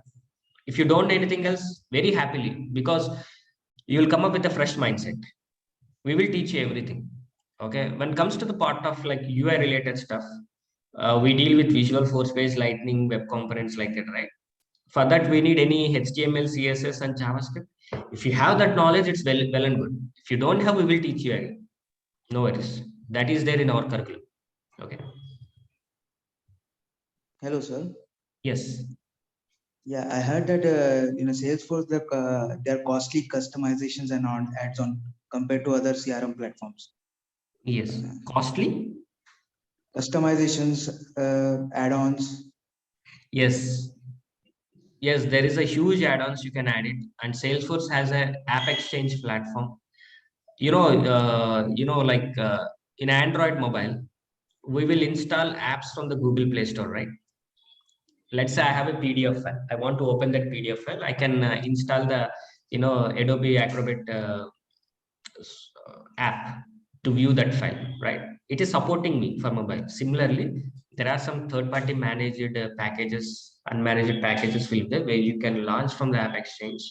If you don't anything else, very happily, because you will come up with a fresh mindset. We will teach you everything. Okay. When it comes to the part of like UI related stuff, we deal with Visual Force based Lightning, web components like that, right? For that, we need any HTML, CSS, and JavaScript. If you have that knowledge, it's well and good. If you don't have, we will teach you again. No worries. That is there in our curriculum. Okay. Hello, sir. Yes. Yeah, I heard that in a Salesforce, there are costly customizations and add-on compared to other CRM platforms. Yes. Costly. Customizations, add-ons. Yes. Yes, there is a huge add-ons you can add it, and Salesforce has a app exchange platform. Like in Android mobile, we will install apps from the Google Play Store, right? Let's say I have a PDF file. I want to open that PDF file. I can install the Adobe Acrobat app to view that file, right? It is supporting me for mobile. Similarly, there are some third-party managed packages, unmanaged packages will be there where you can launch from the app exchange,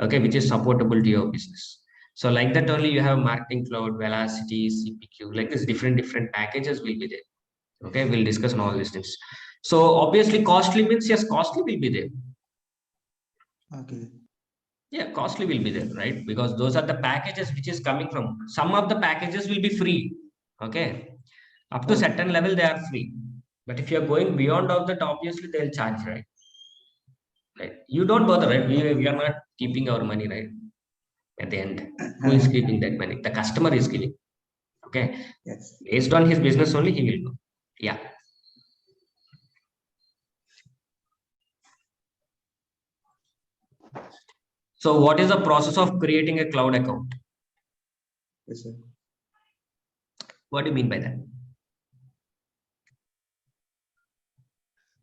okay, which is supportable to your business. So like that only you have Marketing Cloud, Velocity, CPQ, like this different packages will be there. Okay, we'll discuss on all these things. So obviously costly means yes, costly will be there. Okay. Yeah, costly will be there, right? Because those are the packages which is coming from. Some of the packages will be free. Okay. Up to certain level, they are free. But if you're going beyond of that, obviously they'll charge, right? Right. You don't bother, right? We are not keeping our money, right? At the end. Who is keeping that money? The customer is giving. Okay. Yes. Based on his business only, he will go. Yeah. So what is the process of creating a cloud account? Yes, sir. What do you mean by that?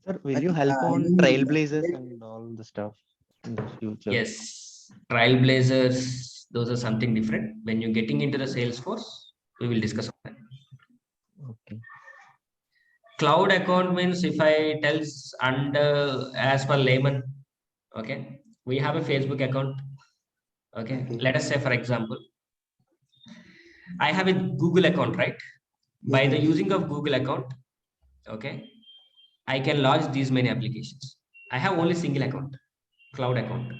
Sir, will you help on Trailblazers and all the stuff in the future? Yes, Trailblazers, those are something different. When you're getting into the Salesforce, we will discuss on that. Okay. Cloud account means if I tell under as per layman, okay, we have a Facebook account. Okay, let us say for example, I have a Google account, right? By the using of Google account, okay, I can launch these many applications. I have only single account, cloud account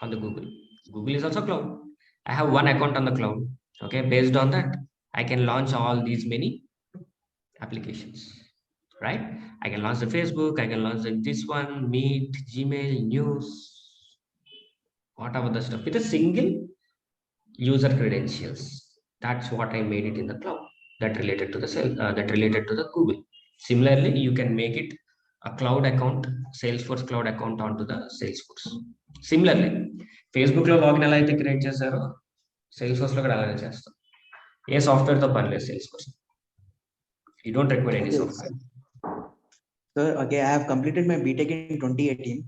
on the Google. Google is also cloud. I have one account on the cloud. Okay, based on that, I can launch all these many applications, right? I can launch the Facebook, I can launch this one, Meet, Gmail, News, whatever the stuff with a single user credentials. That's what I made it in the cloud. That related to the that related to the Google. Similarly, you can make it a cloud account, Salesforce cloud account onto the Salesforce. Similarly, Facebook లో login ఎలా అయితే create చేశారో Salesforce లో కూడా అలానే చేస్తాం. ఏ software తో పని లేదు Salesforce. You don't require any software. So okay, I have completed my BTech in 2018.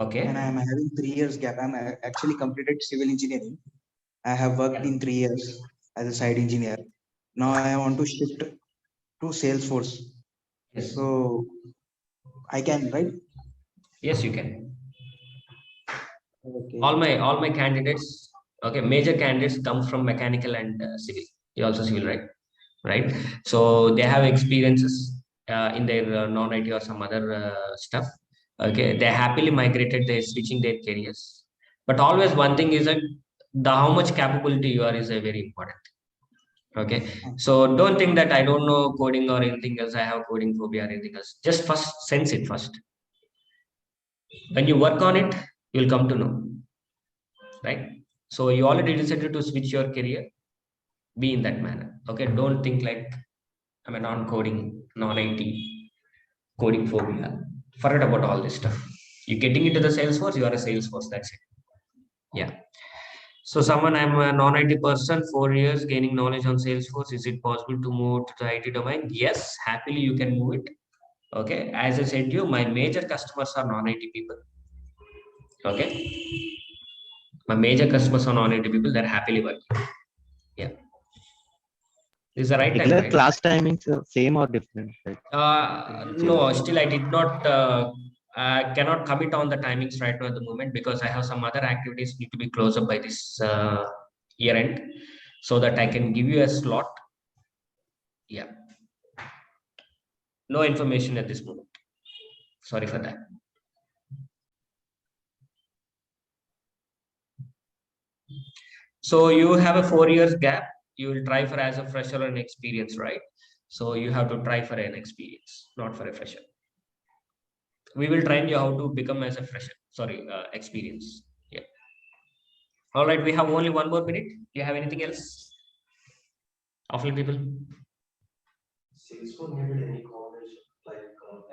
Okay. And I am having 3 years gap. I'm actually completed civil engineering. I have worked in 3 years as a site engineer. Now I want to shift to Salesforce. Yes. So I can, right? Yes, you can. Okay. All my candidates, okay, major candidates come from mechanical and civil. You also civil, right? So they have experiences in their non-IT or some other stuff. Okay, they happily migrated. They're switching their careers. But always one thing is that how much capability you are is very important. Okay, so don't think that I don't know coding or anything else. I have coding phobia or anything else. Just first sense it first. When you work on it, you'll come to know, right? So you already decided to switch your career, be in that manner. Okay, don't think like I'm a non-coding, non-IT, coding phobia. Forget about all this stuff. You're getting into the Salesforce, you are a Salesforce, that's it. Yeah. So someone, I'm a non-IT person, 4 years gaining knowledge on Salesforce. Is it possible to move to the IT domain? Yes, happily you can move it. Okay. As I said to you, my major customers are non-IT people. Okay. My major customers are non-IT people. They're happily working. Yeah. This is the right time, Regular right? class timings same or different? Right? No, still I did not, I cannot commit on the timings right now at the moment because I have some other activities need to be closed up by this year end so that I can give you a slot. Yeah. No information at this moment. Sorry for that. So you have a 4 years gap. You will try for as a fresher or an experience, right? So you have to try for an experience, not for a fresher. We will train you how to become as a fresher. Sorry, experience. Yeah. All right. We have only 1 more minute. Do you have anything else? Awful people. Salesforce needed any knowledge like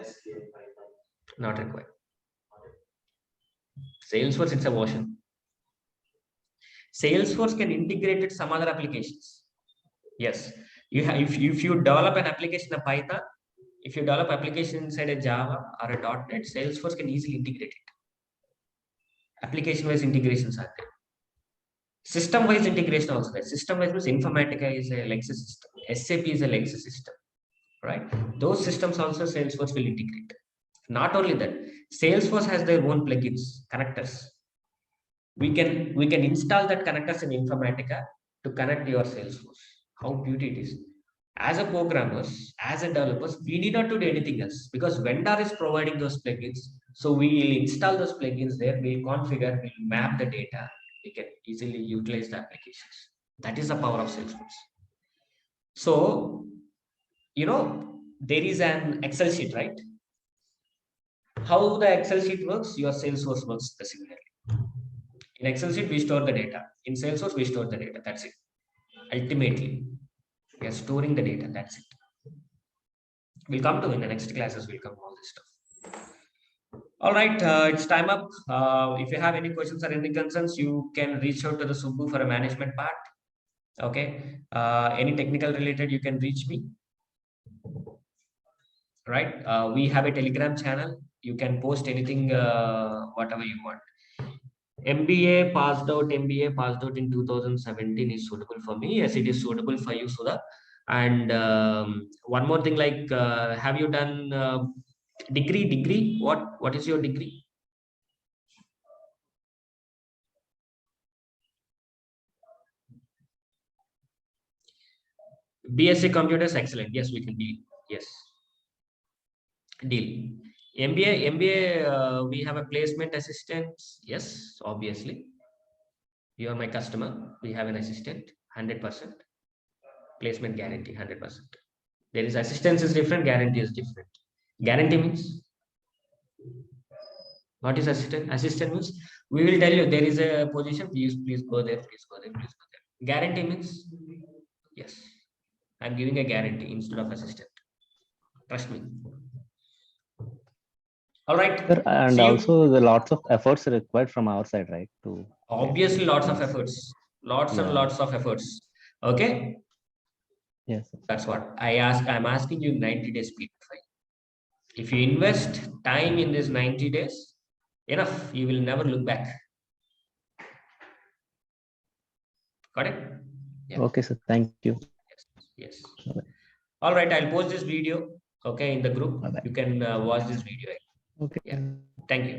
SQL, Python. Not required. Salesforce, it's a version. Salesforce can integrate with some other applications. Yes. You have, if you develop an application in Python, if you develop application inside a Java or a .NET, Salesforce can easily integrate it. Application-wise integrations are there. System-wise integration also there. System-wise means Informatica is a legacy system. SAP is a legacy system, right? Those systems also Salesforce will integrate. Not only that, Salesforce has their own plugins, connectors. We can install that connectors in Informatica to connect your Salesforce. How beauty it is. As a programmers, as a developers, we need not to do anything else because vendor is providing those plugins. So we will install those plugins there, we'll configure, we'll map the data, we can easily utilize the applications. That is the power of Salesforce. So, there is an Excel sheet, right? How the Excel sheet works, your Salesforce works similarly. In Excel sheet, we store the data. In Salesforce, we store the data. That's it. Ultimately, we are storing the data. That's it. We'll come to in the next classes. We'll come all this stuff. All right, it's time up. If you have any questions or any concerns, you can reach out to the Subbu for a management part. Okay. Any technical related, you can reach me. Right. We have a Telegram channel. You can post anything, whatever you want. MBA passed out in 2017 is suitable for me. Yes, it is suitable for you, Sudha. And one more thing, like, have you done degree? What is your degree? BSc Computers, excellent. Yes, we can deal. Yes, deal. MBA, we have a placement assistant. Yes, obviously. You are my customer. We have an assistant, 100%. Placement guarantee, 100%. There is assistance is different, guarantee is different. Guarantee means, what is assistant? Assistant means we will tell you there is a position, please go there, please go there, please go there. Guarantee means, yes, I'm giving a guarantee instead of assistant. Trust me. All right. Sir, and also the lots of efforts required from our side, right? To obviously lots of efforts, lots and Yeah. lots of efforts. Okay. Yes. That's what I'm asking you 90 days period. If you invest time in this 90 days, enough, you will never look back. Got it? Yeah. Okay, sir. Thank you. Yes. All right. I'll post this video. Okay, in the group. Bye-bye. You can watch this video. Okay. Yeah. Thank you.